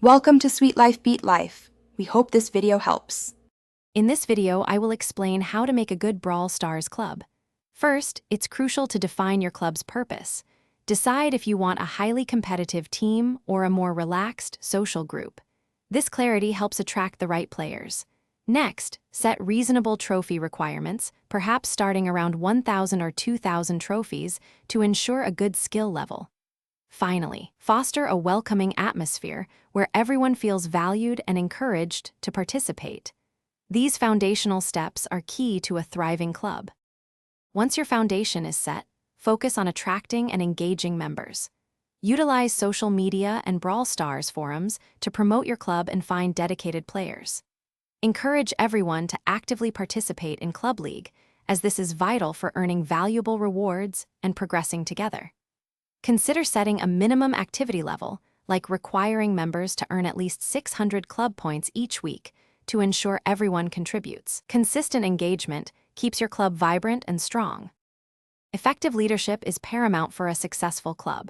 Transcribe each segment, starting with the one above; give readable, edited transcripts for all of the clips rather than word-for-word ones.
Welcome to Sweet Life Beat Life. We hope this video helps. In this video, I will explain how to make a good Brawl Stars club. First, it's crucial to define your club's purpose. Decide if you want a highly competitive team or a more relaxed, social group. This clarity helps attract the right players. Next, set reasonable trophy requirements, perhaps starting around 1,000 or 2,000 trophies, to ensure a good skill level. Finally, foster a welcoming atmosphere where everyone feels valued and encouraged to participate. These foundational steps are key to a thriving club. Once your foundation is set, focus on attracting and engaging members. Utilize social media and Brawl Stars forums to promote your club and find dedicated players. Encourage everyone to actively participate in Club League, as this is vital for earning valuable rewards and progressing together. Consider setting a minimum activity level, like requiring members to earn at least 600 club points each week to ensure everyone contributes. Consistent engagement keeps your club vibrant and strong. Effective leadership is paramount for a successful club.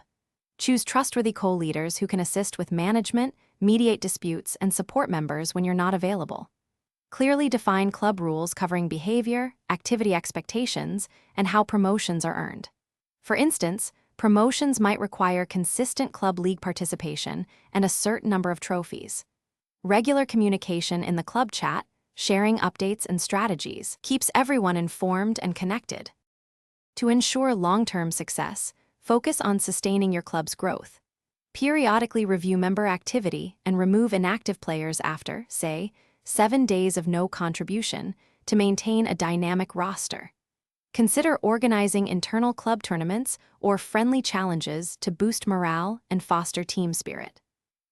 Choose trustworthy co-leaders who can assist with management, mediate disputes, and support members when you're not available. Clearly define club rules covering behavior, activity expectations, and how promotions are earned. For instance, promotions might require consistent club league participation and a certain number of trophies. Regular communication in the club chat, sharing updates and strategies, keeps everyone informed and connected. To ensure long-term success, focus on sustaining your club's growth. Periodically review member activity and remove inactive players after, say, 7 days of no contribution to maintain a dynamic roster. Consider organizing internal club tournaments or friendly challenges to boost morale and foster team spirit.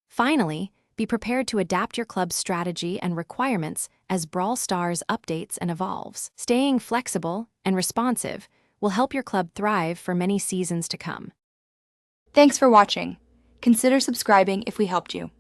Finally, be prepared to adapt your club's strategy and requirements as Brawl Stars updates and evolves. Staying flexible and responsive will help your club thrive for many seasons to come. Thanks for watching. Consider subscribing if we helped you.